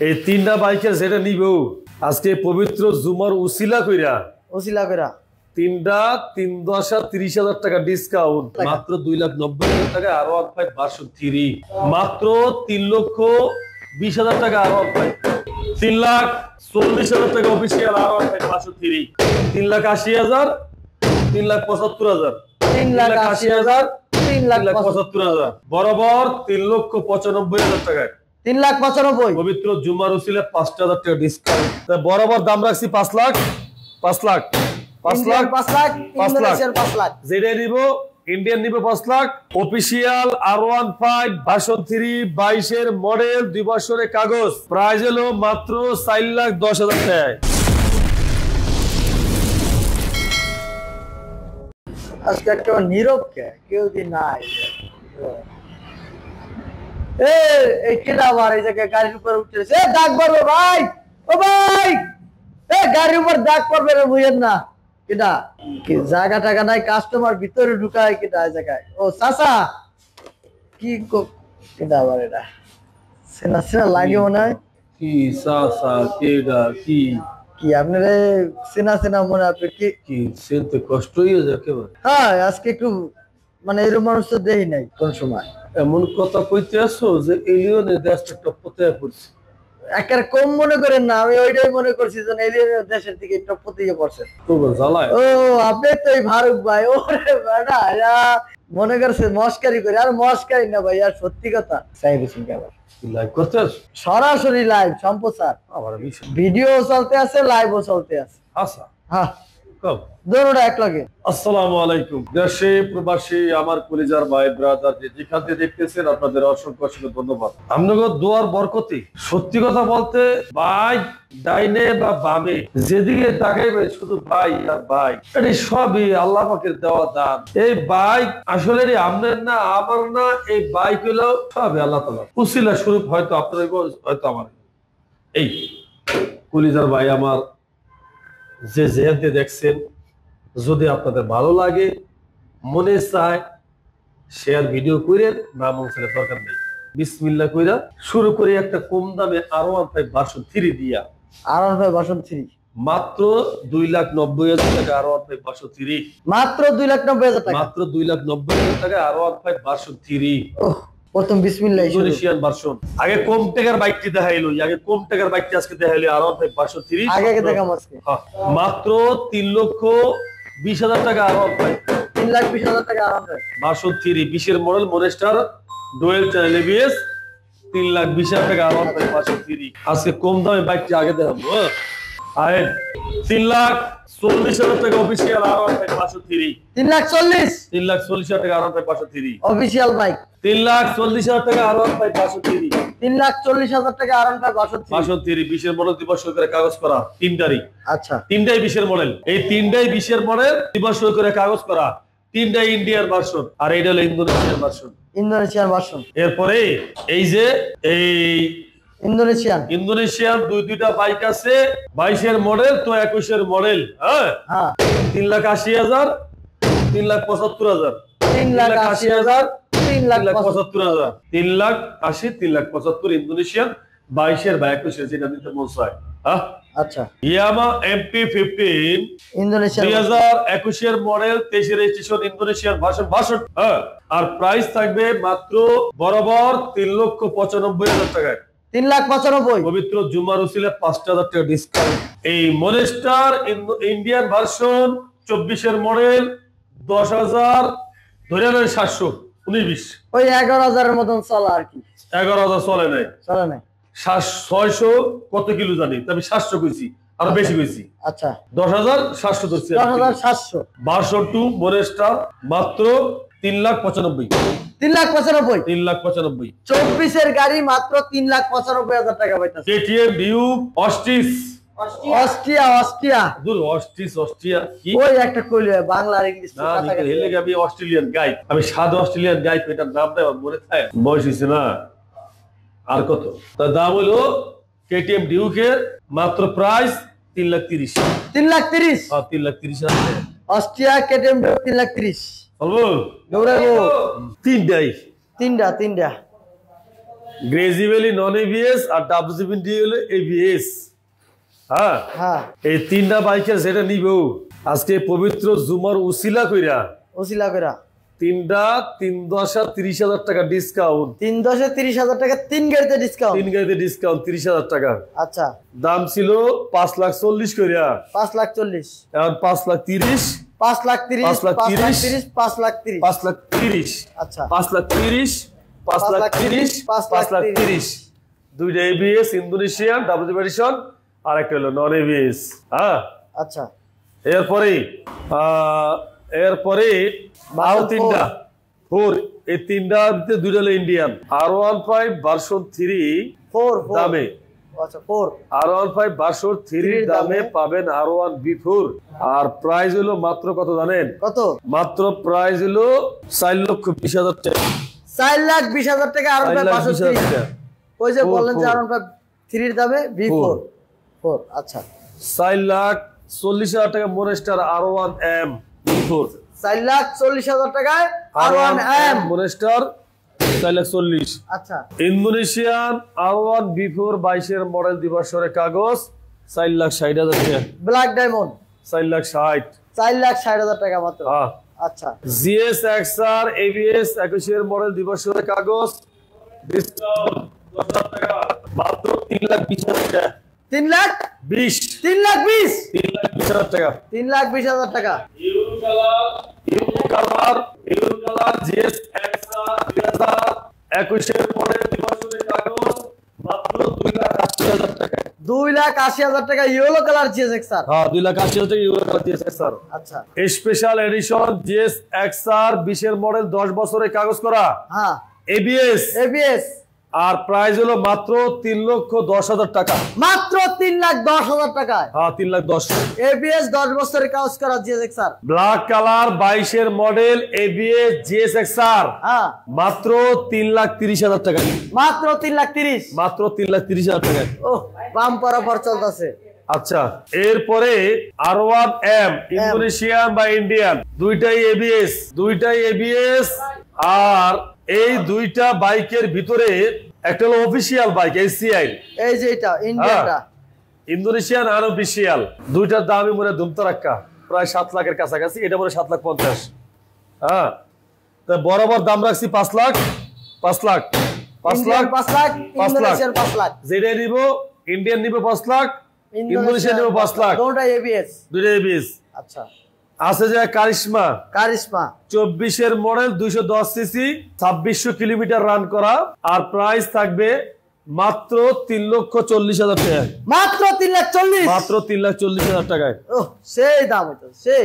এই তিনটা বাইকের যেটা নিব আজকে পবিত্র জুমার উসিলা কইরা তিনটা 3,30,000 টাকা ডিসকাউন্ট মাত্র 2,90,000 টাকা আরো 5 মাত্র 3,20,000 টাকা আরো 3,40,000 টাকা অফিসিয়াল আরো 5 3,80,000 3,75,000 3,80,000 3,75,000 বরাবর 3,95,000 টাকায় 3,95,000 পবিত্র জুমার উসিলা 5,000 টাকা ডিসকাউন্ট বরাবর দাম রাখছি 5 লাখ যেটা নিব ইন্ডিয়ান নিব 5 লাখ অফিসিয়াল R15 ভার্সন 3 22 এর মডেল 2 বছরের কাগজ প্রাইস হলো মাত্র 4,10,000 টাকা। আজকে একটা নীরব কেউ দিন নাই এই কেডা আবার এই জায়গায় গাড়ির উপর উঠেছে দাগ পড়বে ভাই ও ভাই গাড়ির উপর দাগ পড়বে রে বুঝেন না কেডা কি জায়গা টাকা নাই কাস্টমার ভিতরে ঢুকায় কেডা এই জায়গায় ও চাচা কি কেডা আবার এটা সেনা লাগে মনে হয় কি চাচা কেডা কি কি আপনারে সেনা মনে আপনি কি সেনতে কষ্ট হয়ে যায় কেবল হ্যাঁ আজকে একটু মানে এরকম মানুষ তো দেই নাই কোন সময় এমন কথা কইতে আসো যে এলিয়নের দেশটা টপতে পড়ছে একের কম মনে করেন না আমি ওইটাই মনে করছি যে এলিয়নের দেশের দিকে টপতে পড়ছে তো জ্বালায় ও আপনি তো এই ফারুক ভাই ওরে বেটা মনে করছে মস্কারি করে আর মস্কারি না ভাই আর সত্যি কথা সাহেব সিং আবার লাইভ করতে আসো সরাসরি লাইভ সম্প্রচার আবার ভিডিও চলতে আছে লাইভও চলতে আছে আচ্ছা হ্যাঁ কব দুটোটা এক লগে আসসালামু আলাইকুম দেশে প্রবাসী আমার কলিজার ভাই ব্রাদার যেখান থেকে দেখতেছেন আপনাদের অসংখ্য ধন্যবাদ আপনাদের দোয়ার বরকতে সত্যি কথা বলতে ভাই ডাইনে বা বামে যেদিকে তাকাইবে শুধু ভাই আর ভাই এটা সবই আল্লাহ পাকের দেওয়া দান এই বাইক আসলে আপনার না আমার না এই বাইক হলো সবই আল্লাহ তাআলা উসিলা স্বরূপ হয়তো আপনাদের হয়তো আমার এই কলিজার ভাই আমার যে যেতে দেখছেন যদি আপনাদের ভালো লাগে মনে চায় শেয়ার ভিডিও করেন না মন ছেড়ে দরকার নেই বিসমিল্লাহ কইরা শুরু করে একটা কম দামে R15 ভার্সন 3 দিয়া R15 ভার্সন 3 মাত্র 2,90,000 টাকা R15 ভার্সন 3 মাত্র 2,90,000 টাকা মাত্র 2,90,000 টাকা R15 ভার্সন 3 প্রথম বিসমিল্লাহ ইন্দোনেশিয়ান ভার্সন আগে কম টাকার বাইকটি দেখাইলো আগে কম টাকার বাইকটি আজকে দেখাইলো R15 ভার্সন 3 আগে দেখাম আজকে মাত্র 3,20,000 টাকা R15 3,20,000 টাকা R15 ভার্সন 3 20 এর মডেল মনেস্টার ডুয়েল চ্যানেল ABS 3,20,000 টাকা R15 ভার্সন 3 আজকে কম দামে বাইকটি আগে দেখাবো আয় 3,40,000 টাকা অফিসিয়াল R15 ভার্সন 3 3,40,000 টাকা R15 ভার্সন 3 অফিসিয়াল বাইক 3,40,000 টাকা R15 ভার্সন 3 3,40,000 টাকা R15 ভার্সন 3 20 এর মডেল দিবস করে কাগজ করা তিনটারই আচ্ছা তিনটাই 20 এর মডেল এই তিনটাই 20 এর মডেল দিবস করে কাগজ করা তিনটাই ইন্ডিয়ান ভার্সন আর এইটা হলো ইন্দোনেশিয়ান ভার্সন এরপরে এই যে এই ইন্দোনেশিয়ান দুইটা বাইক আছে 22 এর মডেল তো 21 এর মডেল হ্যাঁ 3,80,000 3,75,000 3,80,000 3,75,000 3,80,000 3,75,000 ইন্দোনেশিয়ান 22 এর বা 21 এর যেটা নিতে মন চায় হ্যাঁ আচ্ছা ইয়ামা MP15 ইন্দোনেশিয়ান 2021 এর মডেল 23 এর রেজিস্ট্রেশন ইন্দোনেশিয়ান ভার্সন হ্যাঁ আর প্রাইস থাকবে মাত্র বরাবর 3,95,000 টাকায় 3,95,000 পবিত্র জুমার উসিলা 5,000 টাকা ডিসকাউন্ট এই মনেস্টার ইন্ডিয়ান ভার্সন 24 এর মডেল 10,000 ধরে নেন 700 19 ওই 11,000 এর মতন চলা আর কি 11,000 চলে নাই 600 কত কিলো জানি তবে 700 কইছি আর বেশি কইছি আচ্ছা 10,700 ধরছি 10,700 ভার্সন 2 মনেস্টার মাত্র 3,95,000 3,95,000 24 এর গাড়ি মাত্র 3,95,000 টাকা পাইতাছে KTM ডিউক অস্ট্রিয়া দূর অস্ট্রিয়া কি ওই একটা কইলে বাংলা আর ইংলিশ না হেলে আমি অস্ট্রেলিয়ান গাই আমি সাদা অস্ট্রেলিয়ান গাই এটার নামটা আমার মনে থাকে বয়স হইছে না আর কত তার দাম হলো KTM ডিউকের মাত্র প্রাইস 3,30,000 3,30,000 3,30,000 আছে অস্ট্রিয়া KTM 3,30,000 বলবো দৌড়াবো তিনটা গ্রেজিভেলি নন এবিএস আর ডাব্লিউজিবিডি হলো এবিএস। হ্যাঁ হ্যাঁ এই তিনটা বাইকের যেটা নিবেও আজকে পবিত্র জুমার উসিলা কইরা তিনটা 3/10 30,000 টাকা ডিসকাউন্ট। 3/10 30,000 টাকা, 3 গাড়িতে ডিসকাউন্ট। 3 গাড়িতে ডিসকাউন্ট 30,000 টাকা। আচ্ছা দাম ছিল 5,40,000 কইরা, 5,40,000 এখন 5,30,000 5,30,000 5,30,000 5,30,000 আচ্ছা 5,30,000 5,30,000 5,30,000 দুইটা এবিএস ইন্দোনেশিয়ান ডাবল এডিশন আর একটা হলো নন এবিএস। হ্যাঁ আচ্ছা এরপরে আরো তিনটা ফোর, এই তিনটা দুইটা হলো ইন্ডিয়ান। R15 ভার্সন 3 দামে, আচ্ছা 4 R15 ভার্সন 3 দামে পাবেন R1 B4। আর প্রাইস হলো মাত্র কত জানেন? কত? মাত্র প্রাইস হলো 4,20,000 টাকা। 4,20,000 টাকা R15 ভার্সন 3। ওই যে বললেন যে R15 3 এর দামে B4 4। আচ্ছা 4,40,000 টাকা মনস্টার R1 M B4। 4,40,000 টাকায় R1 M মনস্টার 4,40,000। আচ্ছা ইন্দোনেশিয়ান R1 B4 22 এর মডেল দিবসের কাগজ 4,60,000 টাকা। ব্ল্যাক ডায়মন্ড 4,60,000 4,60,000 টাকা মাত্র। হ্যাঁ আচ্ছা GS XR ABS 21 এর মডেল দিবসের কাগজ ডিসকাউন্ট 10,000 টাকা মাত্র 3,20,000 টাকা। 3,20,000 3,20,000 টাকা। 3,20,000 টাকা। ইউরো কালার GS XR 2021 এর মডেল দিবসের কাগজ মাত্র 2,80,000 টাকা। 2,80,000 টাকা ইয়েলো কালার GSXR। হ্যাঁ 2,80,000 টাকা ইউরো কালার GSXR। আচ্ছা স্পেশাল এডিশন GS XR 20 এর মডেল 10 বছরের কাগজ করা। হ্যাঁ ABS আর প্রাইস হলো মাত্র 3,10,000 টাকা। মাত্র 3,10,000 টাকায়। হ্যাঁ 3,10,000। ABS 10 বছরের কাগজ করা GSXR। ব্ল্যাক কালার 22 এর মডেল ABS GSXR হ্যাঁ মাত্র 3,30,000 টাকা। মাত্র 3,30,000। মাত্র 3,30,000 টাকা। ওহ বাম্পার অফার চলতেছে। আচ্ছা এরপরে R1 M ইন্দোনেশিয়ান বা ইন্ডিয়ান দুইটাই ABS আর এই দুইটা বাইকের ভিতরে একটা হলো অফিশিয়াল বাইক ACI, এই যে এটা ইন্ডিয়ানটা ইন্দোনেশিয়ান আর অফিশিয়াল। দুইটার দামই মনে ধুমতা রাখা প্রায় 7 লাখের কাছাকাছি, এটা মনে 7,50,000। হ্যাঁ তা বরাবর দাম রাখছি 5 লাখ ইন্দোনেশিয়ান 5 লাখ। যেটা নিব ইন্ডিয়ান নিব 5 লাখ, ইন্দোনেশিয়ান নিব 5 লাখ। দুটোই ABS। দুইটা ABS। আচ্ছা আছে যে কারিশমা 24 এর মডেল 210 সিসি 2600 কিলোমিটার রান করা আর প্রাইস থাকবে মাত্র 3,40,000 টাকা। মাত্র 3,40,000। মাত্র 3,40,000 টাকায়। ওহ সেই দাম হতো সেই।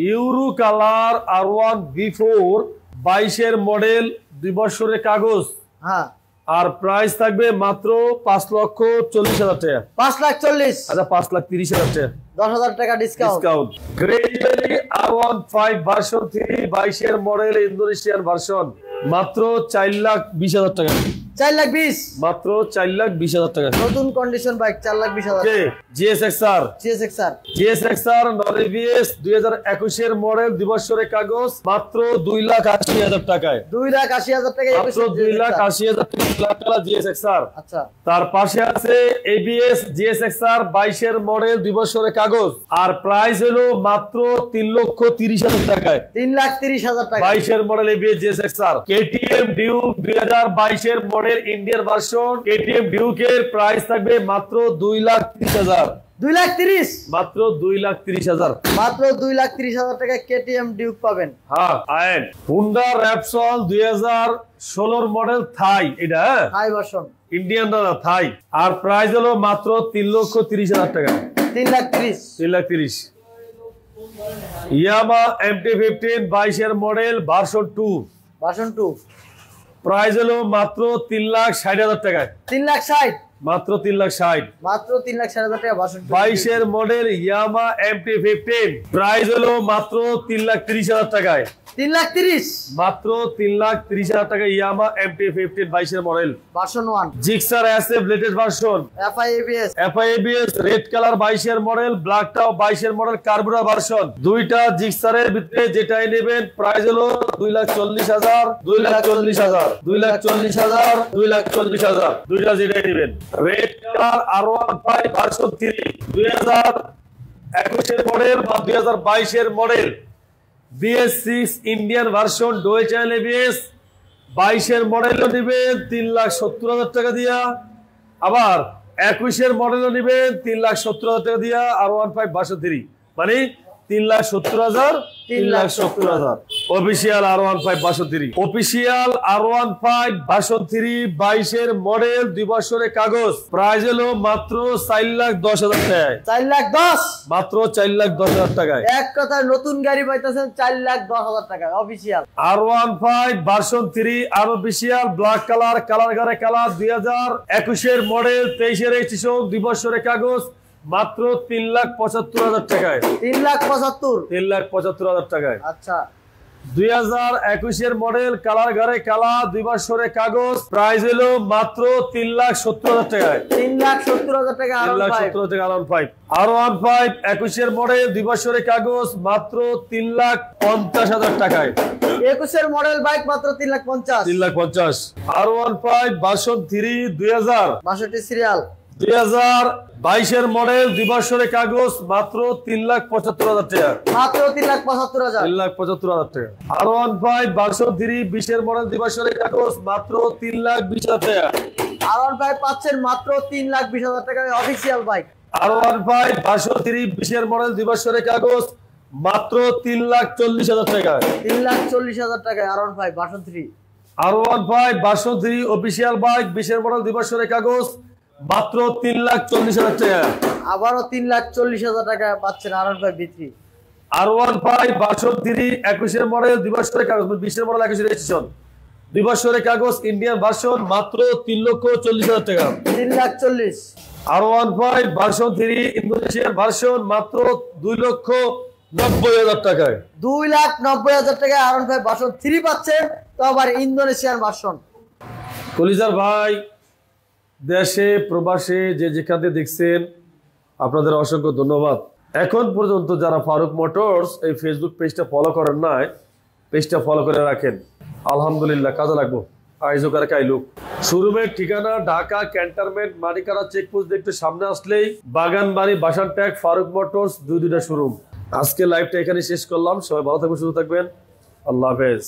ইউরো কালার R1 B4 22 এর মডেল 2 বছরের কাগজ। হ্যাঁ আর প্রাইস থাকবে মাত্র 5,40,000 টাকা। 5,40,000। আচ্ছা 5,30,000 টাকা। 10,000 টাকা ডিসকাউন্ট। গ্রেজুয়ালি R15 ভার্সন 3 22 এর মডেল ইন্দোনেশিয়ান ভার্সন মাত্র 4,20,000 টাকা। 4,20,000। মাত্র 4,20,000 টাকা। নতুন কন্ডিশন বাইক 4,20,000। GSXR নন ABS 2021 এর মডেল দিবসের কাগজ মাত্র 2,80,000 টাকায়। 2,80,000 টাকা মাত্র 2,80,000 টাকা ব্ল্যাক কালার GSXR। আচ্ছা তার পাশে আছে ABS GSXR 22 এর মডেল দিবসের কাগজ আর প্রাইস হলো মাত্র 3,30,000 টাকায়। 3,30,000 টাকা। 22 এর model ABS GSXR। KTM Duke 2022 এর model Indian version KTM Duke এর প্রাইস থাকবে মাত্র 2,30,000। 2,30,000। মাত্র 2,30,000। মাত্র 2,30,000 টাকা KTM Duke পাবেন। হ্যাঁ আইন Honda Repsol 2016 মডেল থাই, এটা হাই ভার্সন ইন্ডিয়ান না থাই আর প্রাইস হলো মাত্র 3,30,000 টাকা। 3,30,000। 3,30,000। Yamaha MT-15 22 এর মডেল ভার্সন 2 ভার্সন 2 প্রাইস হলো মাত্র 3,60,000 টাকায়। 3,60,000। মাত্র 3,60,000। মাত্র 3,60,000 টাকা 62 22-এর মডেল ইয়ামা MT-15 প্রাইস হলো মাত্র 3,30,000 টাকায়। 3,30,000 মাত্র 3,30,000 টাকা ইয়ামা MT-15 22-এর model version 1 Gixxer SF latest version FIABS FIABS red colour 22-এর মডেল ব্ল্যাকটাও 22-এর মডেল কার্বুরা ভার্সন দুইটা জিক্সারের ভিতরে যেটাই নেবেন প্রাইস হলো 2,40,000 2,40,000 2,40,000 2,40,000 দুইটা যেটাই নেবেন রেড কালার R15 ভার্সন 3 2021-এর মডেল বা 2022-এর model BS6 Indian version dual channel ABS 22-এর মডেলও নেবেন 3,70,000 টাকা দিয়া আবার 21-এর মডেলও নেবেন 3,70,000 টাকা দিয়া R15 ভার্সন 3 মানে 3,70,000 3,70,000 official R15 version 3 official R15 version 3 22-এর মডেল 2 বছরের কাগজ প্রাইস হলো মাত্র 4,10,000 টাকায় 4,10,000 মাত্র 4,10,000 টাকায় এক কথা নতুন গাড়ি পাইতেছেন 4,10,000 টাকা official R15 version 3 unofficial black colour colour গারে কালার 2021-এর মডেল 23-এর রেজিস্ট্রেশন 2 বছরের কাগজ মাত্র 3,75,000 টাকায় 3,75,000 টাকায় আচ্ছা 2021-এর মডেল কালার গারে কালার 2 বছরের কাগজ প্রাইস হলো মাত্র 3,70,000 টাকায় 3,70,000 টাকা R15 টাকা R15 21-এর মডেল 2 বছরের কাগজ মাত্র 3,50,000 টাকায় 21-এর মডেল বাইক মাত্র 3,50,000 3,50,000 R15 ভার্সন 3 62 সিরিয়াল 2022-এর মডেল 2 বছরের কাগজ মাত্র 3,75,000 টাকা মাত্র 3,75,000 3,75,000 টাকা R15 ভার্সন 3 20-এর মডেল 2 বছরের কাগজ মাত্র 3,20,000 টাকা R15 পাচ্ছেন মাত্র 3,20,000 টাকা অফিশিয়াল বাইক R15 ভার্সন 3 20-এর মডেল 2 বছরের কাগজ মাত্র 3,40,000 টাকা 3,40,000 টাকা R15 version 3 R15 version 3 official bike 20-এর মডেল 2 বছরের কাগজ মাত্র 3,40,000 টাকা আবারও 3,40,000 টাকা পাচ্ছেন R15 V3 R15 version 3 21-এর model 2 বছরের কাগজ 20-এর মডেল 21-এর রেজিস্ট্রেশন 2 বছরের কাগজ ইন্ডিয়ান ভার্সন মাত্র 3,40,000 টাকা 3,40,000 R15 ভার্সন 3 ইন্দোনেশিয়ান ভার্সন মাত্র 2,90,000 টাকায় 2,90,000 টাকা R15 ভার্সন 3 পাচ্ছেন তো আবার ইন্দোনেশিয়ান ভার্সন কলিজার ভাই দেশে প্রবাসে যে যেখানে দেখছেন আপনাদের অসংখ্য ধন্যবাদ এখন পর্যন্ত যারা ফারুক মোটরস এই ফেসবুক পেজটা ফলো করেন নাই পেজটা ফলো করে রাখেন আলহামদুলিল্লাহ কাজে লাগবো আইজোকার কাইলুক শোরুমের ঠিকানা ঢাকা ক্যান্টনমেন্ট মানিকারা চেকপোস্ট দেখতে সামনে আসলেই বাগানবাড়ি বাসান ট্যাগ ফারুক মোটরস দুইটা শোরুম আজকে লাইভটা এখানে শেষ করলাম সবাই ভালো থাকবেন সুস্থ থাকবেন আল্লাহ হাফেজ